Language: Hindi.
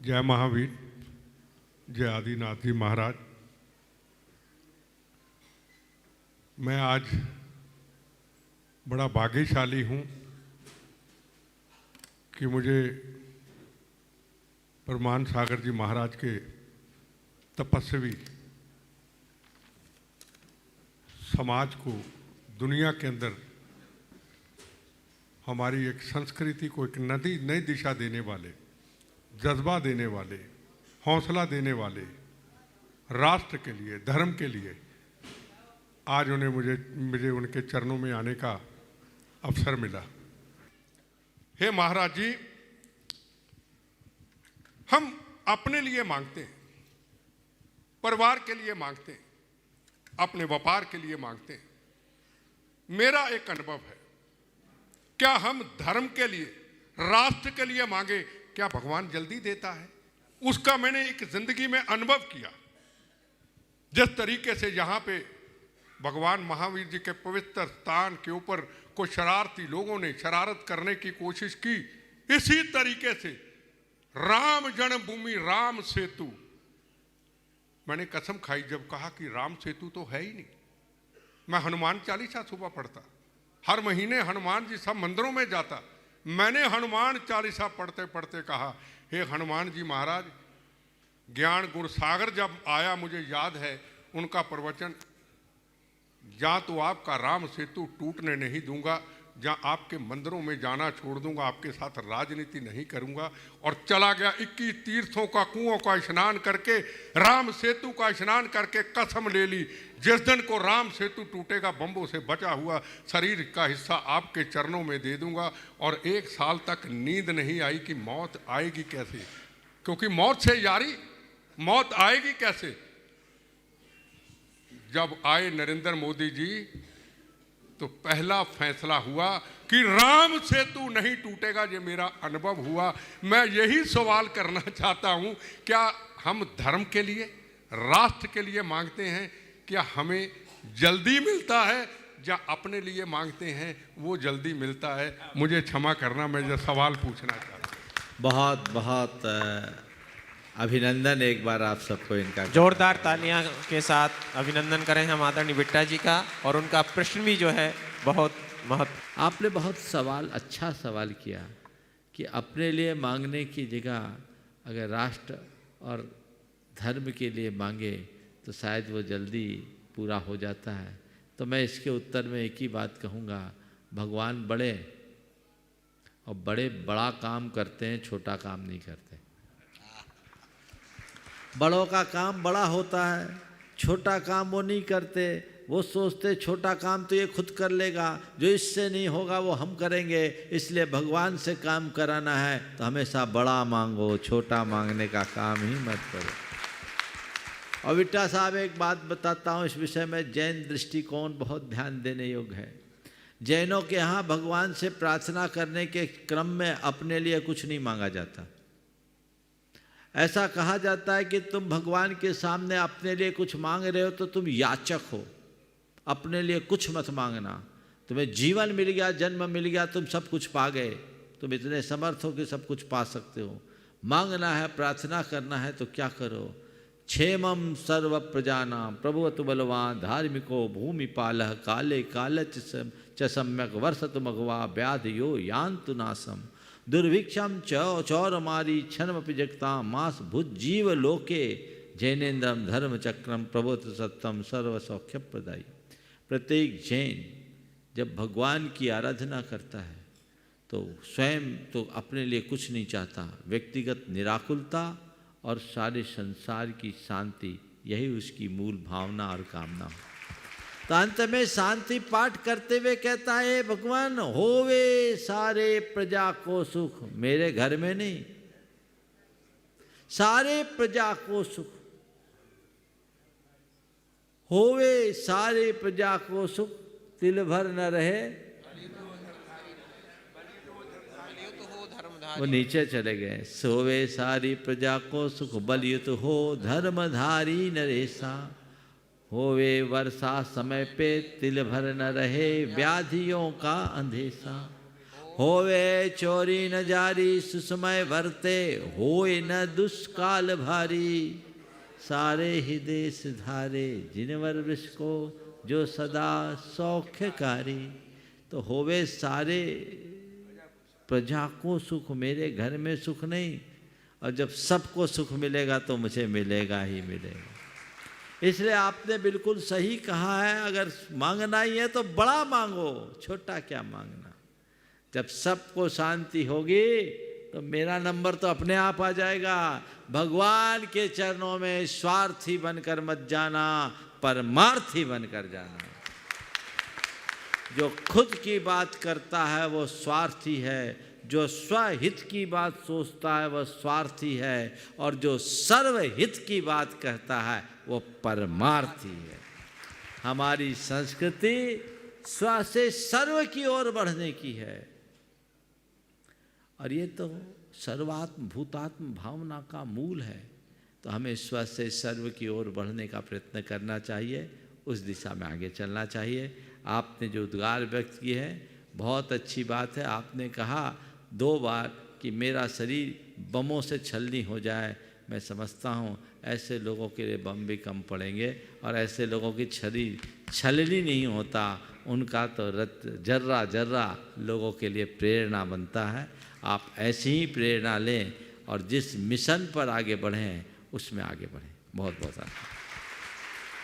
जय महावीर, जय आदिनाथ जी महाराज। मैं आज बड़ा भाग्यशाली हूँ कि मुझे परमान सागर जी महाराज के तपस्वी समाज को, दुनिया के अंदर हमारी एक संस्कृति को एक नई दिशा देने वाले, जज्बा देने वाले, हौसला देने वाले, राष्ट्र के लिए, धर्म के लिए आज उन्हें मुझे उनके चरणों में आने का अवसर मिला। हे महाराज जी, हम अपने लिए मांगते हैं, परिवार के लिए मांगते हैं, अपने व्यापार के लिए मांगते हैं। मेरा एक अनुभव है, क्या हम धर्म के लिए, राष्ट्र के लिए मांगे, क्या भगवान जल्दी देता है? उसका मैंने एक जिंदगी में अनुभव किया। जिस तरीके से यहाँ पे भगवान महावीर जी के पवित्र स्थान के ऊपर कुछ शरारती लोगों ने शरारत करने की कोशिश की, इसी तरीके से राम जन्मभूमि, राम सेतु, मैंने कसम खाई जब कहा कि राम सेतु तो है ही नहीं। मैं हनुमान चालीसा सुबह पढ़ता, हर महीने हनुमान जी सब मंदिरों में जाता। मैंने हनुमान चालीसा पढ़ते पढ़ते कहा, हे हनुमान जी महाराज, ज्ञान गुण सागर जब आया, मुझे याद है उनका प्रवचन, जहाँ तो आपका राम सेतु टूटने नहीं दूंगा, जहाँ आपके मंदिरों में जाना छोड़ दूंगा, आपके साथ राजनीति नहीं करूंगा। और चला गया 21 तीर्थों का कुओं का स्नान करके, राम सेतु का स्नान करके कसम ले ली, जिस दिन को राम सेतु टूटेगा, बम्बों से बचा हुआ शरीर का हिस्सा आपके चरणों में दे दूंगा। और 1 साल तक नींद नहीं आई कि मौत आएगी कैसे, क्योंकि मौत से यारी, मौत आएगी कैसे। जब आए नरेंद्र मोदी जी तो पहला फैसला हुआ कि राम सेतु नहीं टूटेगा। ये मेरा अनुभव हुआ। मैं यही सवाल करना चाहता हूं, क्या हम धर्म के लिए, राष्ट्र के लिए मांगते हैं, क्या हमें जल्दी मिलता है, या अपने लिए मांगते हैं वो जल्दी मिलता है? मुझे क्षमा करना, मैं ये सवाल पूछना चाहता हूँ। बहुत बहुत अभिनंदन एक बार आप सबको इनका। जोरदार तालियां के साथ अभिनंदन करें हम आदरणीय बिट्टा जी का। और उनका प्रश्न भी जो है बहुत महत्व। आपने बहुत अच्छा सवाल किया कि अपने लिए मांगने की जगह अगर राष्ट्र और धर्म के लिए मांगे तो शायद वो जल्दी पूरा हो जाता है। तो मैं इसके उत्तर में एक ही बात कहूँगा, भगवान बड़े और बड़ा काम करते हैं, छोटा काम नहीं करते। बड़ों का काम बड़ा होता है, छोटा काम वो नहीं करते। वो सोचते छोटा काम तो ये खुद कर लेगा, जो इससे नहीं होगा वो हम करेंगे। इसलिए भगवान से काम कराना है तो हमेशा बड़ा मांगो, छोटा मांगने का काम ही मत करो। और बिट्टा साहब, एक बात बताता हूँ इस विषय में, जैन दृष्टिकोण बहुत ध्यान देने योग्य है। जैनों के यहाँ भगवान से प्रार्थना करने के क्रम में अपने लिए कुछ नहीं मांगा जाता। ऐसा कहा जाता है कि तुम भगवान के सामने अपने लिए कुछ मांग रहे हो तो तुम याचक हो, अपने लिए कुछ मत मांगना। तुम्हें जीवन मिल गया, जन्म मिल गया, तुम सब कुछ पा गए, तुम इतने समर्थ हो कि सब कुछ पा सकते हो। मांगना है, प्रार्थना करना है तो क्या करो, क्षेमम सर्व प्रजानाम प्रभुवतु बलवान धार्मिको भूमिपालः काले कालच च सम्यक वर्षतु मघवा व्याधियो यान्तु नासम दुर्भिक्षम चौरमारी क्षणमपि जगता मास भुजीव लोके जैनेन्द्रम धर्म चक्रम प्रभुत सत्यम सर्व सौख्य प्रदायी। प्रत्येक जैन जब भगवान की आराधना करता है तो स्वयं तो अपने लिए कुछ नहीं चाहता, व्यक्तिगत निराकुलता और सारे संसार की शांति, यही उसकी मूल भावना और कामना हो। तो अंत में शांति पाठ करते हुए कहता है, भगवान होवे सारे प्रजा को सुख, मेरे घर में नहीं, सारे प्रजा को सुख, होवे सारे प्रजा को सुख, तिल भर न रहे। वो नीचे चले गए। सोवे सारी प्रजा को सुख, बलयुत हो धर्मधारी नरेशा, होवे वर्षा समय पे तिल भर न रहे व्याधियों का अंधेसा। होवे चोरी न जारी सुसमय भरते होए न दुष्काल भारी सारे ही देश धारे जिनवर वृष को जो सदा सौख्यकारी। तो होवे सारे प्रजा को सुख, मेरे घर में सुख नहीं, और जब सबको सुख मिलेगा तो मुझे मिलेगा ही मिलेगा। इसलिए आपने बिल्कुल सही कहा है, अगर मांगना ही है तो बड़ा मांगो, छोटा क्या मांगना। जब सबको शांति होगी तो मेरा नंबर तो अपने आप आ जाएगा। भगवान के चरणों में स्वार्थी बनकर मत जाना, परमार्थी बनकर जाना। जो खुद की बात करता है वो स्वार्थी है, जो स्वहित की बात सोचता है वह स्वार्थी है, और जो सर्वहित की बात कहता है वो परमार्थी है। हमारी संस्कृति स्व से सर्व की ओर बढ़ने की है, और ये तो सर्वात्म भूतात्म भावना का मूल है। तो हमें स्व से सर्व की ओर बढ़ने का प्रयत्न करना चाहिए, उस दिशा में आगे चलना चाहिए। आपने जो उद्गार व्यक्त किए हैं बहुत अच्छी बात है। आपने कहा 2 बार कि मेरा शरीर बमों से छलनी हो जाए। मैं समझता हूँ ऐसे लोगों के लिए बम भी कम पड़ेंगे, और ऐसे लोगों की शरीर छलनी नहीं होता, उनका तो रत जर्रा जर्रा लोगों के लिए प्रेरणा बनता है। आप ऐसी ही प्रेरणा लें और जिस मिशन पर आगे बढ़ें उसमें आगे बढ़ें। बहुत बहुत धन्यवाद।